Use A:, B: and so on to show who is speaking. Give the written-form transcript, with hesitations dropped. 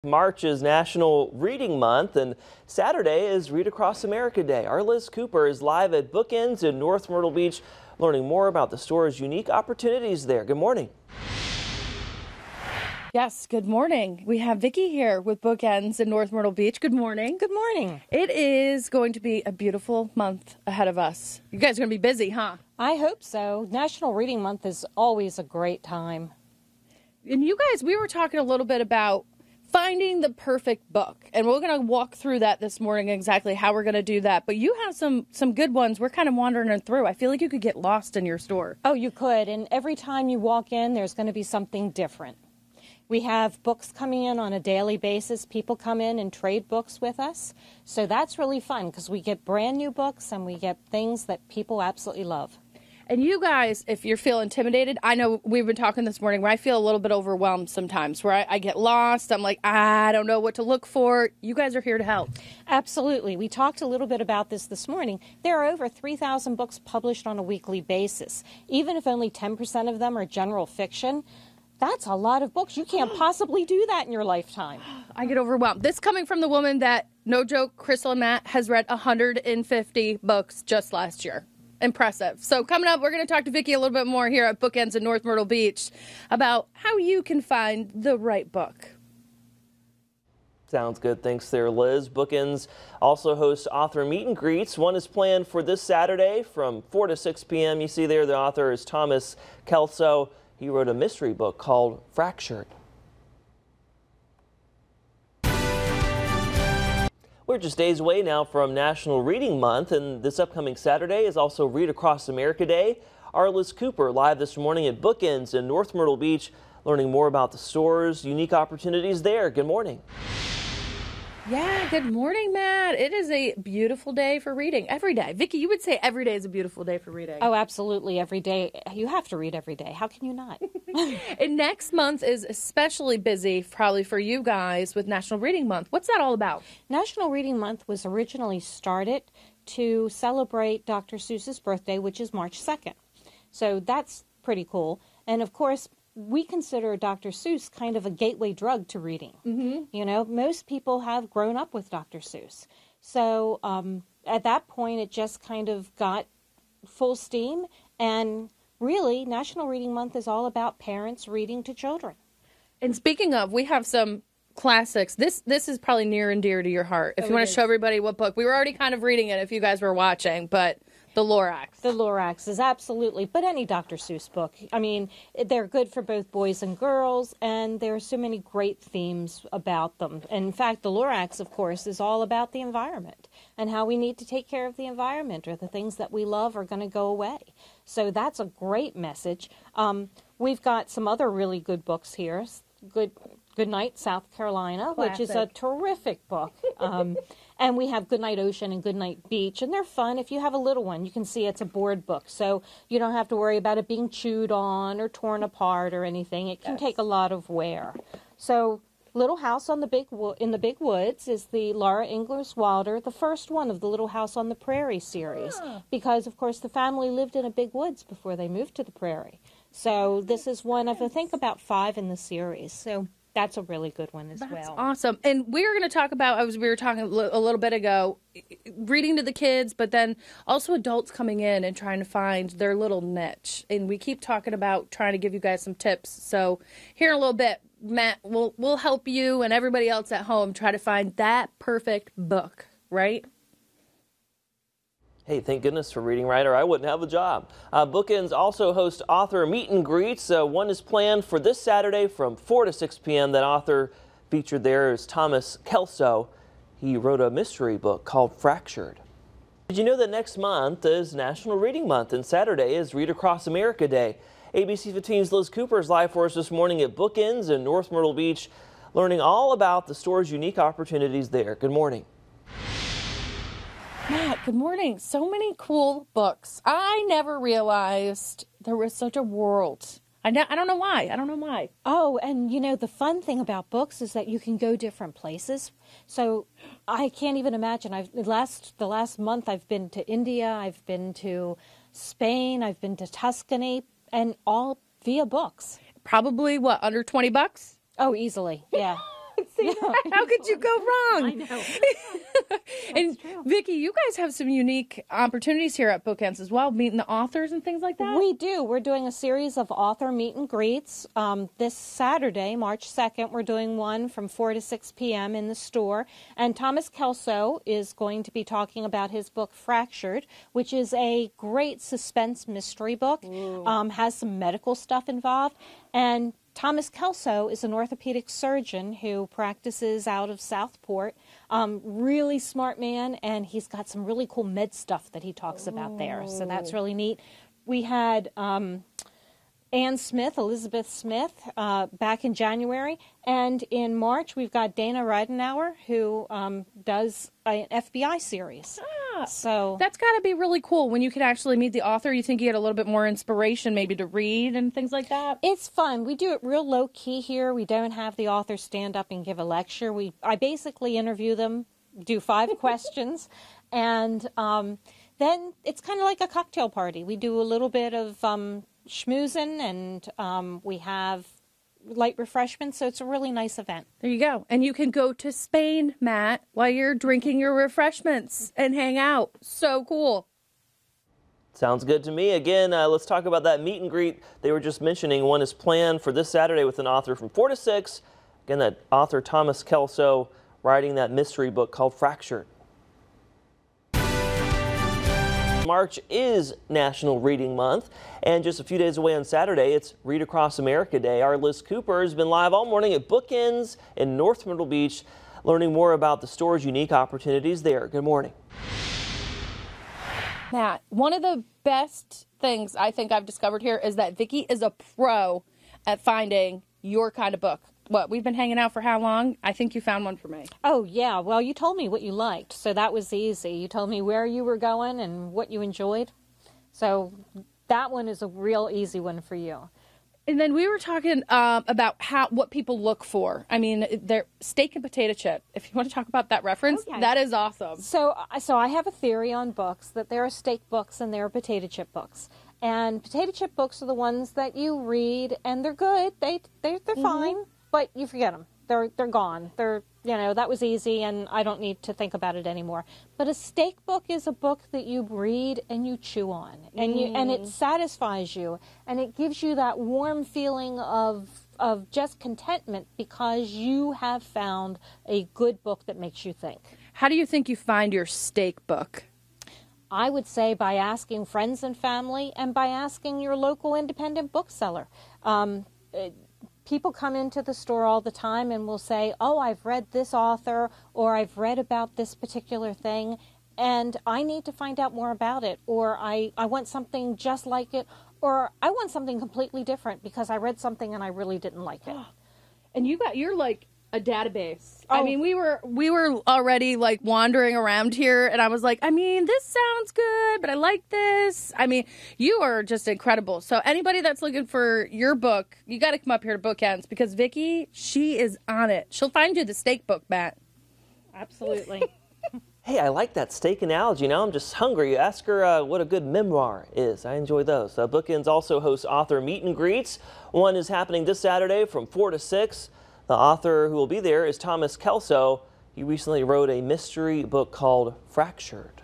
A: March is National Reading Month, and Saturday is Read Across America Day. Our Liz Cooper is live at Bookends in North Myrtle Beach, learning more about the store's unique opportunities there. Good morning.
B: Yes, good morning. We have Vicki here with Bookends in North Myrtle Beach. Good morning.
C: Good morning.
B: It is going to be a beautiful month ahead of us. You guys are going to be busy, huh?
C: I hope so. National Reading Month is always a great time.
B: And you guys, we were talking a little bit about finding the perfect book, and we're going to walk through that this morning, exactly how we're going to do that. But you have some good ones. We're kind of wandering through. I feel like you could get lost in your store.
C: Oh, you could. And every time you walk in, there's going to be something different. We have books coming in on a daily basis. People come in and trade books with us. So that's really fun because we get brand new books and we get things that people absolutely love.
B: And you guys, if you feel intimidated, I know we've been talking this morning where I feel a little bit overwhelmed sometimes, where I get lost. I'm like, I don't know what to look for. You guys are here to help.
C: Absolutely. We talked a little bit about this morning. There are over 3,000 books published on a weekly basis. Even if only 10% of them are general fiction, that's a lot of books. You can't possibly do that in your lifetime.
B: I get overwhelmed. This coming from the woman that, no joke, Crystal and Matt has read 150 books just last year. Impressive. So coming up, we're going to talk to Vicki a little bit more here at Bookends in North Myrtle Beach about how you can find the right book.
A: Sounds good. Thanks there, Liz. Bookends also hosts author meet and greets. One is planned for this Saturday from 4 to 6 p.m. You see there the author is Thomas Kelso. He wrote a mystery book called Fractured. We're just days away now from National Reading Month, and this upcoming Saturday is also Read Across America Day. Our Liz Cooper live this morning at Bookends in North Myrtle Beach, learning more about the store's unique opportunities there. Good morning.
B: Yeah, good morning, Matt. It is a beautiful day for reading every day. Vicki, you would say every day is a beautiful day for reading.
C: Oh, absolutely. Every day. You have to read every day. How can you not?
B: And next month is especially busy, probably for you guys, with National Reading Month. What's that all about?
C: National Reading Month was originally started to celebrate Dr. Seuss's birthday, which is March 2nd. So that's pretty cool. And of course, we consider Dr. Seuss kind of a gateway drug to reading. Mm-hmm. You know, most people have grown up with Dr. Seuss. So at that point, it just kind of got full steam. And really, National Reading Month is all about parents reading to children.
B: And speaking of, we have some classics. This is probably near and dear to your heart. If you want to show everybody what book. We were already kind of reading it if you guys were watching, but The Lorax.
C: The Lorax is absolutely, but any Dr. Seuss book. I mean, they're good for both boys and girls, and there are so many great themes about them. And in fact, The Lorax, of course, is all about the environment and how we need to take care of the environment, or the things that we love are going to go away. So that's a great message. We've got some other really good books here. Good Night, South Carolina,
B: Classic.
C: Which is a terrific book. And we have Goodnight Ocean and Goodnight Beach, and they're fun. If you have a little one, you can see it's a board book, so you don't have to worry about it being chewed on or torn apart or anything. It can take a lot of wear. So Little House on the in the Big Woods is the Laura Ingalls Wilder, the first one of the Little House on the Prairie series, because, of course, the family lived in a big woods before they moved to the prairie. So this is one of, I think, about 5 in the series. So that's a really good one as well.
B: That's awesome. And we're going to talk about, we were talking a little bit ago, reading to the kids, but then also adults coming in and trying to find their little niche. And we keep talking about trying to give you guys some tips. So here in a little bit, Matt, we'll help you and everybody else at home try to find that perfect book, right?
A: Hey, thank goodness for reading right, or I wouldn't have a job. Bookends also host author meet and greets. One is planned for this Saturday from 4 to 6 p.m. That author featured there is Thomas Kelso. He wrote a mystery book called Fractured. Did you know that next month is National Reading Month and Saturday is Read Across America Day? ABC 15's Liz Cooper is live for us this morning at Bookends in North Myrtle Beach, learning all about the store's unique opportunities there. Good morning.
B: Matt, good morning. So many cool books. I never realized there was such a world. I don't know why. I don't know why.
C: Oh, and you know, the fun thing about books is that you can go different places. So I can't even imagine. The last month I've been to India, I've been to Spain, I've been to Tuscany, and all via books.
B: Probably, what, under $20?
C: Oh, easily, yeah.
B: See, how could you go wrong?
C: I know.
B: And
C: true.
B: Vicki, you guys have some unique opportunities here at Bookends as well, meeting the authors and things like that.
C: We do. We're doing a series of author meet and greets. This Saturday, March 2nd, we're doing one from 4 to 6 p.m. in the store. And Thomas Kelso is going to be talking about his book, Fractured, which is a great suspense mystery book. Has some medical stuff involved. And Thomas Kelso is an orthopedic surgeon who practices out of Southport. Really smart man, and he's got some really cool med stuff that he talks about there. So that's really neat. We had Elizabeth Smith, back in January. And in March, we've got Dana Ridenauer, who does an FBI series. So
B: that's got to be really cool when you can actually meet the author. You think you get a little bit more inspiration maybe to read and things like that?
C: It's fun. We do it real low key here. We don't have the author stand up and give a lecture. I basically interview them, do 5 questions, and then it's kind of like a cocktail party. We do a little bit of schmoozing, and we have light refreshments, so it's a really nice event.
B: There you go. And you can go to Spain, Matt, while you're drinking your refreshments and hang out. So cool.
A: Sounds good to me. Again, let's talk about that meet and greet they were just mentioning. One is planned for this Saturday with an author from 4 to 6. Again, that author Thomas Kelso writing that mystery book called Fractured. March is National Reading Month, and just a few days away on Saturday, it's Read Across America Day. Our Liz Cooper has been live all morning at Bookends in North Myrtle Beach, learning more about the store's unique opportunities there. Good morning.
B: Matt, one of the best things I think I've discovered here is that Vicki is a pro at finding your kind of book. What, we've been hanging out for how long? I think you found one for me.
C: Oh, yeah. Well, you told me what you liked, so that was easy. You told me where you were going and what you enjoyed. So that one is a real easy one for you.
B: And then we were talking about what people look for. I mean, they're steak and potato chip. If you want to talk about that reference,
C: okay.
B: That is awesome.
C: So I have a theory on books that there are steak books and there are potato chip books. And potato chip books are the ones that you read and they're good. They're fine. But you forget them. They're gone. That was easy, and I don't need to think about it anymore. But a steak book is a book that you read and you chew on, and it satisfies you, and it gives you that warm feeling of just contentment because you have found a good book that makes you think.
B: How do you think you find your steak book?
C: I would say by asking friends and family, and by asking your local independent bookseller. People come into the store all the time and will say, oh, I've read this author, or I've read about this particular thing, and I need to find out more about it, or I want something just like it, or I want something completely different because I read something and I really didn't like it.
B: And you're like a database.
C: Oh.
B: I mean, we were already like wandering around here, and I was like, I mean, this sounds good, but I like this. I mean, you are just incredible. So anybody that's looking for your book, you got to come up here to Bookends because Vicki, she is on it. She'll find you the steak book, Matt.
C: Absolutely.
A: Hey, I like that steak analogy. Now I'm just hungry. Ask her what a good memoir is. I enjoy those. Bookends also hosts author meet and greets. One is happening this Saturday from 4 to 6. The author who will be there is Thomas Kelso. He recently wrote a mystery book called Fractured.